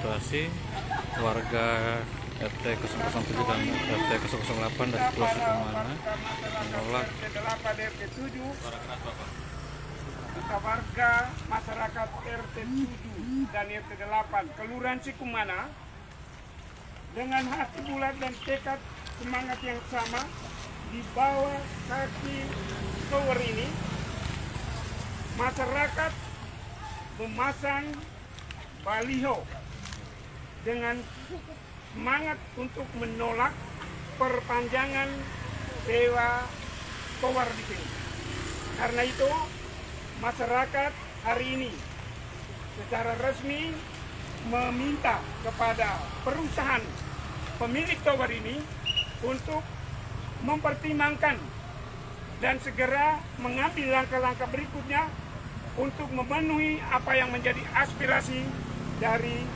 aspirasi warga RT 007 dan RT 008 dari Pulau Sukumana menolak warga masyarakat RT 7 dan RT 8 Kelurahan Sikumana dengan hati bulat dan tekad semangat yang sama di bawah kaki tower ini masyarakat memasang baliho dengan semangat untuk menolak perpanjangan sewa tower di sini. Karena itu masyarakat hari ini secara resmi meminta kepada perusahaan pemilik tower ini untuk mempertimbangkan dan segera mengambil langkah-langkah berikutnya untuk memenuhi apa yang menjadi aspirasi dari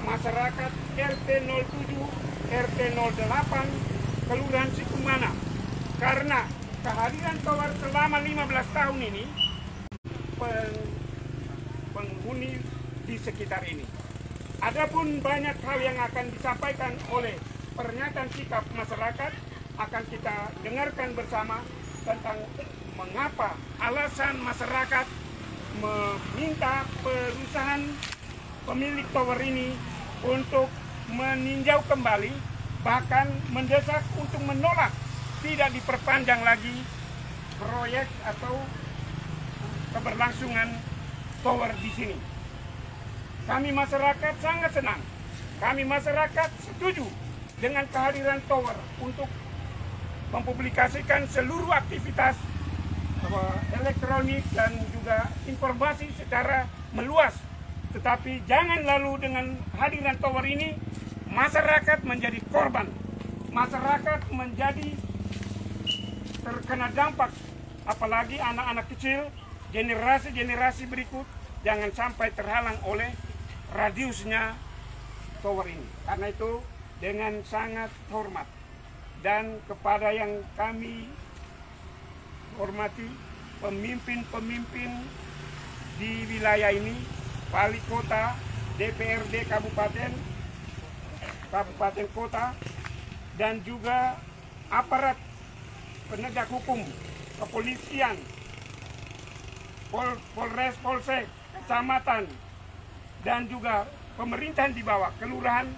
masyarakat RT 07, RT 08, Kelurahan Sikumana. Karena kehadiran tower selama 15 tahun ini penghuni di sekitar ini. Adapun banyak hal yang akan disampaikan oleh pernyataan sikap masyarakat akan kita dengarkan bersama tentang mengapa alasan masyarakat meminta perusahaan pemilik tower ini untuk meninjau kembali, bahkan mendesak untuk menolak tidak diperpanjang lagi proyek atau keberlangsungan tower di sini. Kami masyarakat sangat senang, kami masyarakat setuju dengan kehadiran tower untuk mempublikasikan seluruh aktivitas elektronik dan juga informasi secara meluas. Tetapi jangan lalu dengan hadiran tower ini masyarakat menjadi korban, masyarakat menjadi terkena dampak, apalagi anak-anak kecil, generasi-generasi berikut jangan sampai terhalang oleh radiusnya tower ini. Karena itu dengan sangat hormat dan kepada yang kami hormati pemimpin-pemimpin di wilayah ini, wali kota, DPRD kabupaten kota, dan juga aparat penegak hukum, kepolisian, Polres, Polsek, kecamatan, dan juga pemerintahan di bawah, kelurahan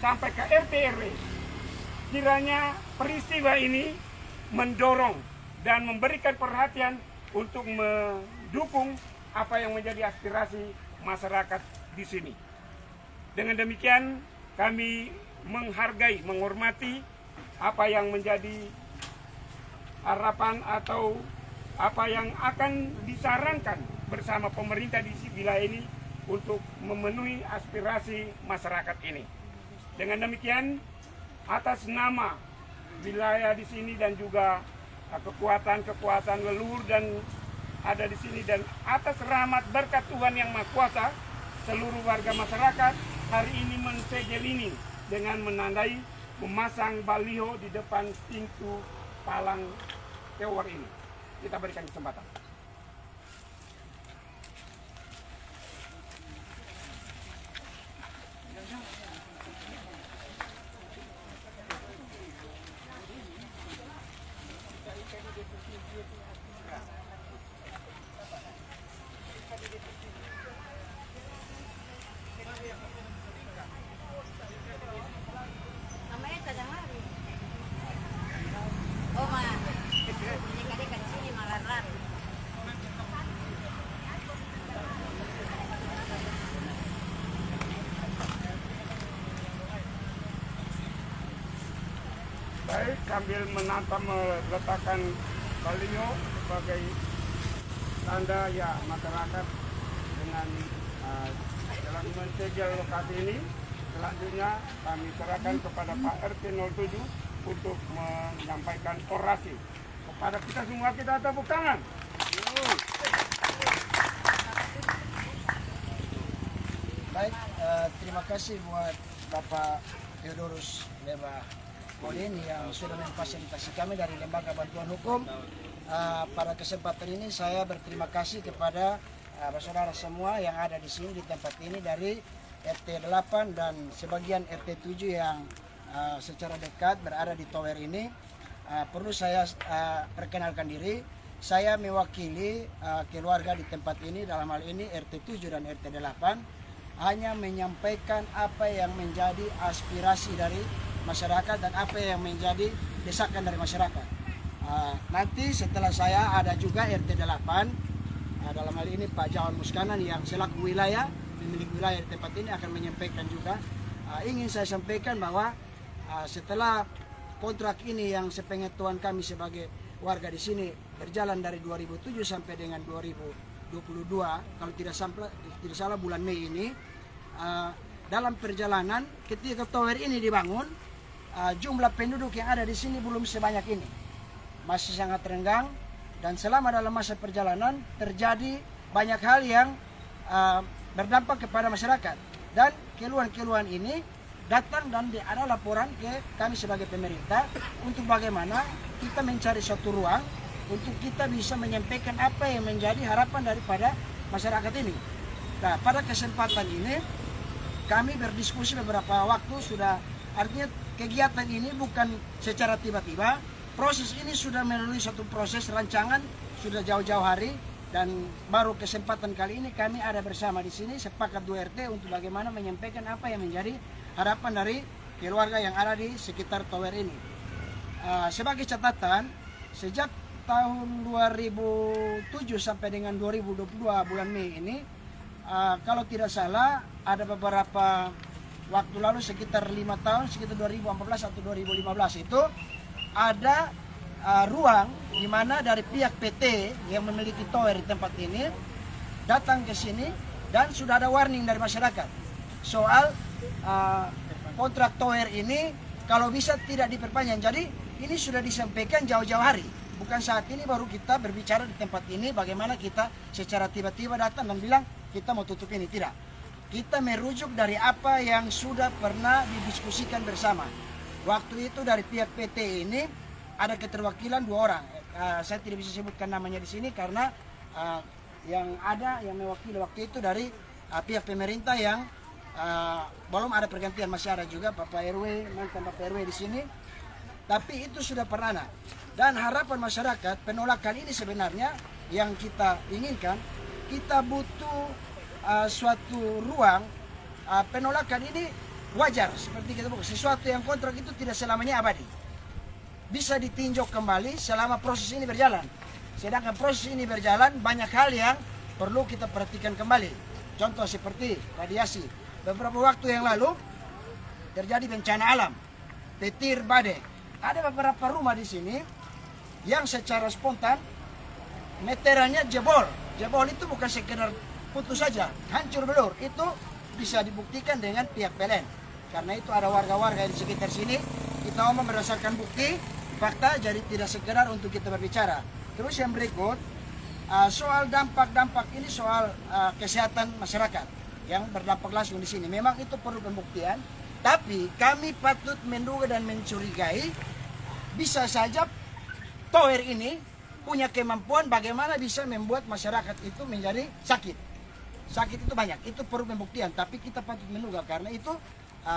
sampai ke RT RW. Kiranya peristiwa ini mendorong dan memberikan perhatian untuk mendukung apa yang menjadi aspirasi masyarakat di sini. Dengan demikian kami menghargai, menghormati apa yang menjadi harapan atau apa yang akan disarankan bersama pemerintah di wilayah ini untuk memenuhi aspirasi masyarakat ini. Dengan demikian, atas nama wilayah di sini dan juga kekuatan-kekuatan leluhur dan ada di sini dan atas rahmat berkat Tuhan Yang Maha Kuasa, seluruh warga masyarakat hari ini mensegel ini dengan menandai memasang baliho di depan pintu palang tower ini. Kita berikan kesempatan. Baik, sambil menata meletakkan baliho sebagai tanda ya masyarakat dengan dalam mensegel lokasi ini. Selanjutnya kami serahkan kepada Pak RT 07 untuk menyampaikan orasi. Kepada kita semua kita tepuk tangan. Baik, terima kasih buat Bapak Theodorus Leba Polin yang sudah memfasilitasi kami dari Lembaga Bantuan Hukum. Pada kesempatan ini saya berterima kasih kepada saudara semua yang ada di sini di tempat ini dari RT 8 dan sebagian RT 7 yang secara dekat berada di tower ini. Perlu saya perkenalkan diri, saya mewakili keluarga di tempat ini, dalam hal ini RT 7 dan RT 8, hanya menyampaikan apa yang menjadi aspirasi dari masyarakat dan apa yang menjadi desakan dari masyarakat. Nanti setelah saya ada juga RT 8, dalam hal ini Pak Jawan Muskanan yang selaku wilayah, pemilik wilayah di tempat ini akan menyampaikan juga. Ingin saya sampaikan bahwa setelah kontrak ini yang sepengetahuan kami sebagai warga di sini berjalan dari 2007 sampai dengan 2022, kalau tidak salah bulan Mei ini, dalam perjalanan ketika tower ini dibangun, jumlah penduduk yang ada di sini belum sebanyak ini, masih sangat renggang, dan selama dalam masa perjalanan terjadi banyak hal yang berdampak kepada masyarakat, dan keluhan-keluhan ini datang dan ada laporan ke kami sebagai pemerintah untuk bagaimana kita mencari suatu ruang untuk kita bisa menyampaikan apa yang menjadi harapan daripada masyarakat ini. Nah, pada kesempatan ini kami berdiskusi beberapa waktu sudah, artinya kegiatan ini bukan secara tiba-tiba, proses ini sudah melalui satu proses rancangan sudah jauh-jauh hari, dan baru kesempatan kali ini kami ada bersama di sini sepakat 2 RT untuk bagaimana menyampaikan apa yang menjadi harapan dari keluarga yang ada di sekitar tower ini. Sebagai catatan, sejak tahun 2007 sampai dengan 2022 bulan Mei ini, kalau tidak salah ada beberapa waktu lalu sekitar 5 tahun, sekitar 2014 atau 2015 itu ada ruang di mana dari pihak PT yang memiliki tower di tempat ini datang ke sini dan sudah ada warning dari masyarakat soal kontrak tower ini kalau bisa tidak diperpanjang. Jadi ini sudah disampaikan jauh-jauh hari, bukan saat ini baru kita berbicara di tempat ini bagaimana kita secara tiba-tiba datang dan bilang kita mau tutup ini. Tidak, kita merujuk dari apa yang sudah pernah didiskusikan bersama. Waktu itu dari pihak PT ini ada keterwakilan 2 orang. Saya tidak bisa sebutkan namanya di sini karena yang mewakili waktu itu dari pihak pemerintah yang belum ada pergantian, masih ada juga Bapak RW, mantan Bapak RW di sini. Tapi itu sudah pernah. Dan harapan masyarakat penolakan ini sebenarnya yang kita inginkan, kita butuh suatu ruang. Penolakan ini wajar, seperti kita buka sesuatu yang kontrak itu tidak selamanya abadi, bisa ditinjau kembali selama proses ini berjalan. Sedangkan proses ini berjalan, banyak hal yang perlu kita perhatikan kembali. Contoh seperti radiasi. Beberapa waktu yang lalu terjadi bencana alam, petir badai. Ada beberapa rumah di sini yang secara spontan meterannya jebol. Jebol itu bukan sekedar putus saja, hancur belur. Itu bisa dibuktikan dengan pihak PLN. Karena itu ada warga-warga di sekitar sini. Kita ngomong berdasarkan bukti, fakta, jadi tidak sekedar untuk kita berbicara. Terus yang berikut, soal dampak-dampak ini soal kesehatan masyarakat yang berdampak langsung di sini. Memang itu perlu pembuktian, tapi kami patut menduga dan mencurigai bisa saja tower ini punya kemampuan bagaimana bisa membuat masyarakat itu menjadi sakit. Sakit itu banyak, itu perlu pembuktian, tapi kita patut menduga. Karena itu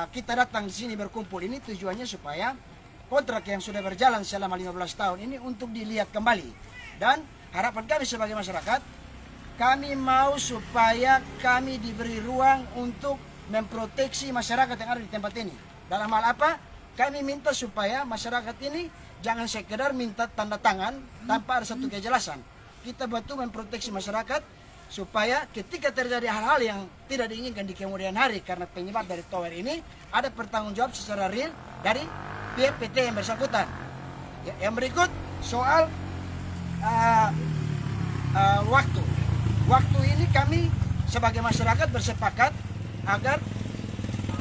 kita datang di sini berkumpul ini tujuannya supaya kontrak yang sudah berjalan selama 15 tahun ini untuk dilihat kembali. Dan harapan kami sebagai masyarakat, kami mau supaya kami diberi ruang untuk memproteksi masyarakat yang ada di tempat ini. Dalam hal apa? Kami minta supaya masyarakat ini jangan sekedar minta tanda tangan tanpa ada satu kejelasan. Kita betul memproteksi masyarakat supaya ketika terjadi hal-hal yang tidak diinginkan di kemudian hari karena penyebab dari tower ini, ada pertanggungjawab secara real dari pihak PT yang bersangkutan. Yang berikut soal waktu. Waktu ini kami sebagai masyarakat bersepakat agar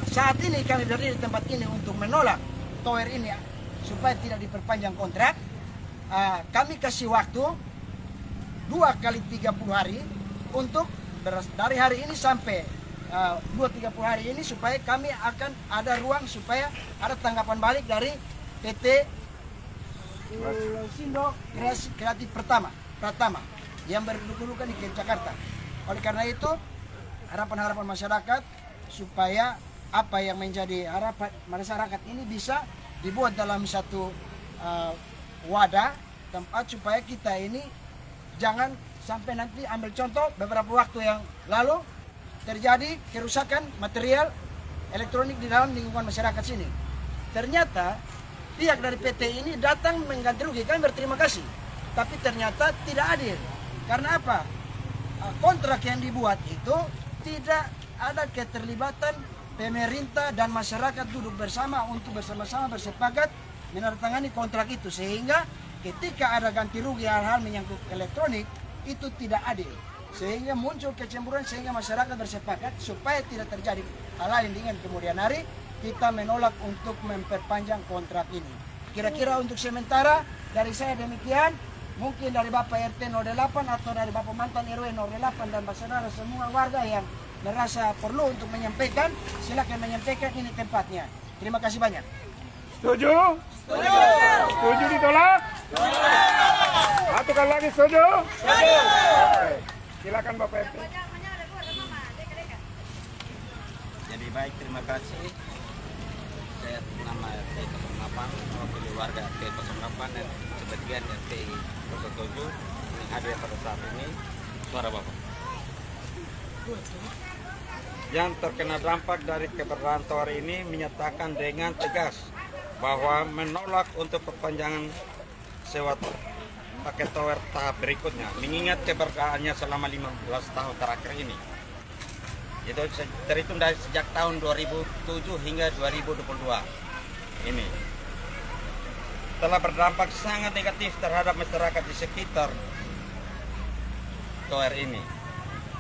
saat ini kami berdiri di tempat ini untuk menolak tower ini supaya tidak diperpanjang kontrak. Kami kasih waktu 2 kali 30 hari untuk dari hari ini sampai 2-30 hari ini supaya kami akan ada ruang supaya ada tanggapan balik dari PT Sindo Kreatif Pratama yang berkedudukan di Jakarta. Oleh karena itu harapan-harapan masyarakat supaya apa yang menjadi harapan masyarakat ini bisa dibuat dalam satu wadah tempat supaya kita ini jangan sampai nanti ambil contoh beberapa waktu yang lalu terjadi kerusakan material elektronik di dalam lingkungan masyarakat sini. Ternyata pihak dari PT ini datang mengganti rugi, kami berterima kasih. Tapi ternyata tidak adil. Karena apa? Kontrak yang dibuat itu tidak ada keterlibatan pemerintah dan masyarakat duduk bersama untuk bersama-sama bersepakat menandatangani kontrak itu. Sehingga ketika ada ganti rugi hal-hal menyangkut elektronik itu tidak adil. Sehingga muncul kecemburuan sehingga masyarakat bersepakat supaya tidak terjadi hal lain dengan kemudian hari kita menolak untuk memperpanjang kontrak ini. Kira-kira untuk sementara dari saya demikian. Mungkin dari Bapak RT 08 atau dari Bapak mantan RW 08 dan saudara semua warga yang merasa perlu untuk menyampaikan, silakan menyampaikan, ini tempatnya. Terima kasih banyak. Setuju? Setuju. Setuju ditolak? Setuju. Satu kali lagi setuju? Setuju. Oke. Silakan Bapak RT. Jadi baik, terima kasih. Saya nama RT 08, mewakili warga RT 08 dan sebagian RT 07 yang hadir pada saat ini. Suara Bapak. Yang terkena dampak dari keberadaan tower ini menyatakan dengan tegas bahwa menolak untuk perpanjangan sewa paket tower tahap berikutnya, mengingat keberadaannya selama 15 tahun terakhir ini. Itu terhitung dari sejak tahun 2007 hingga 2022 ini telah berdampak sangat negatif terhadap masyarakat di sekitar tower ini.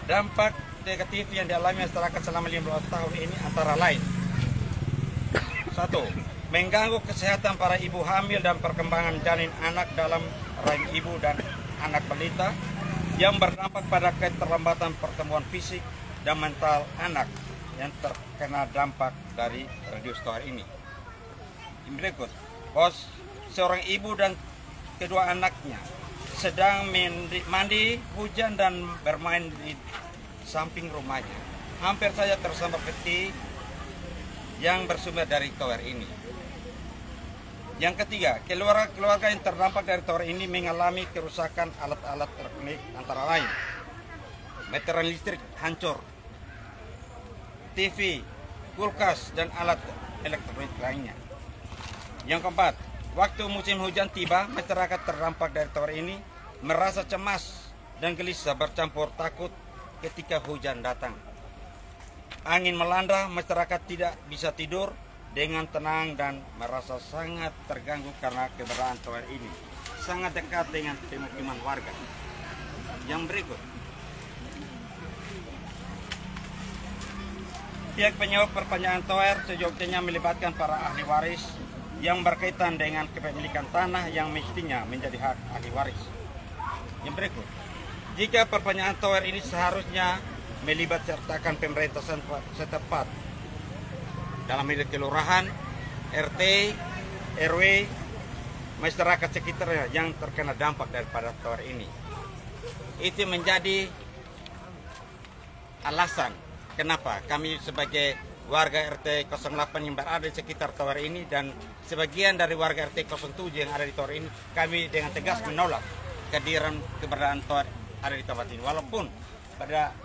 Dampak negatif yang dialami masyarakat selama 15 tahun ini antara lain: 1. Mengganggu kesehatan para ibu hamil dan perkembangan janin anak dalam rahim ibu dan anak balita, yang berdampak pada keterlambatan pertumbuhan fisik dan mental anak yang terkena dampak dari radius tower ini. Berikut, seorang ibu dan kedua anaknya sedang mandi hujan dan bermain di samping rumahnya. Hampir saja tersambar petir yang bersumber dari tower ini. Yang ketiga, keluarga yang terdampak dari tower ini mengalami kerusakan alat-alat elektronik antara lain: meteran listrik hancur, TV, kulkas, dan alat elektronik lainnya. Yang keempat, waktu musim hujan tiba, masyarakat terdampak dari tower ini merasa cemas dan gelisah bercampur takut ketika hujan datang. Angin melanda, masyarakat tidak bisa tidur dengan tenang dan merasa sangat terganggu karena keberadaan tower ini sangat dekat dengan pemukiman warga. Yang berikut, pihak penyewa perpanjangan tower seyogyanya melibatkan para ahli waris yang berkaitan dengan kepemilikan tanah yang mestinya menjadi hak ahli waris. Yang berikut, jika perpanjangan tower ini seharusnya melibat sertakan pemerintah setempat dalam hal kelurahan, RT, RW, masyarakat sekitar yang terkena dampak daripada tower ini. Itu menjadi alasan kenapa kami sebagai warga RT 08 yang berada di sekitar tower ini dan sebagian dari warga RT 07 yang ada di tower ini, kami dengan tegas menolak kehadiran keberadaan tower ada di tempat ini. Walaupun pada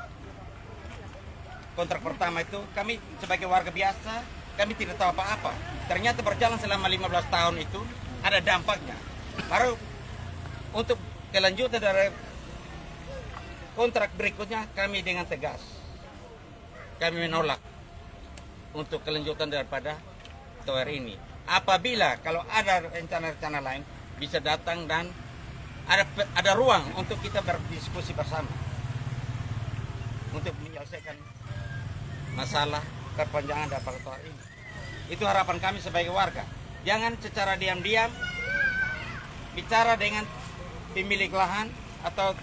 kontrak pertama itu kami sebagai warga biasa, kami tidak tahu apa-apa. Ternyata berjalan selama 15 tahun itu ada dampaknya. Baru untuk kelanjutan dari kontrak berikutnya kami dengan tegas kami menolak untuk kelanjutan daripada tower ini. Apabila kalau ada rencana-rencana lain bisa datang dan ada ruang untuk kita berdiskusi bersama untuk menyelesaikan masalah perpanjangan daripada tower ini. Itu harapan kami sebagai warga. Jangan secara diam-diam bicara dengan pemilik lahan atau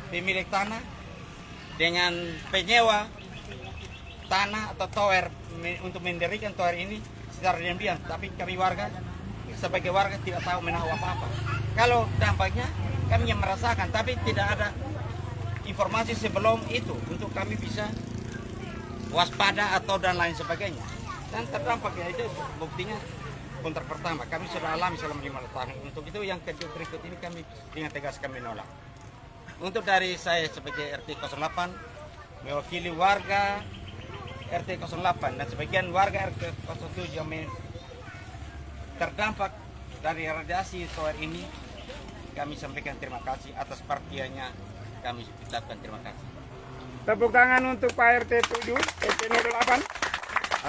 pemilik tanah, dengan penyewa tanah atau tower untuk mendirikan tower ini secara diam-diam. Tapi kami warga sebagai warga tidak tahu menahu apa-apa. Kalau dampaknya kami yang merasakan, tapi tidak ada informasi sebelum itu untuk kami bisa waspada atau dan lain sebagainya. Dan terdampak ya itu buktinya kontrak pertama kami sudah alami selama 5 tahun. Untuk itu yang kedua berikut ini kami dengan tegas kami menolak. Untuk dari saya sebagai RT 08 mewakili warga RT 08 dan sebagian warga RT 07 yang terdampak dari radiasi tower ini, kami sampaikan terima kasih atas perhatiannya. Kami ucapkan terima kasih. Tepuk tangan untuk Pak RT 7, RT 08.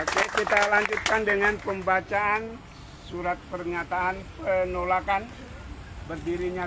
Oke, kita lanjutkan dengan pembacaan surat pernyataan penolakan berdirinya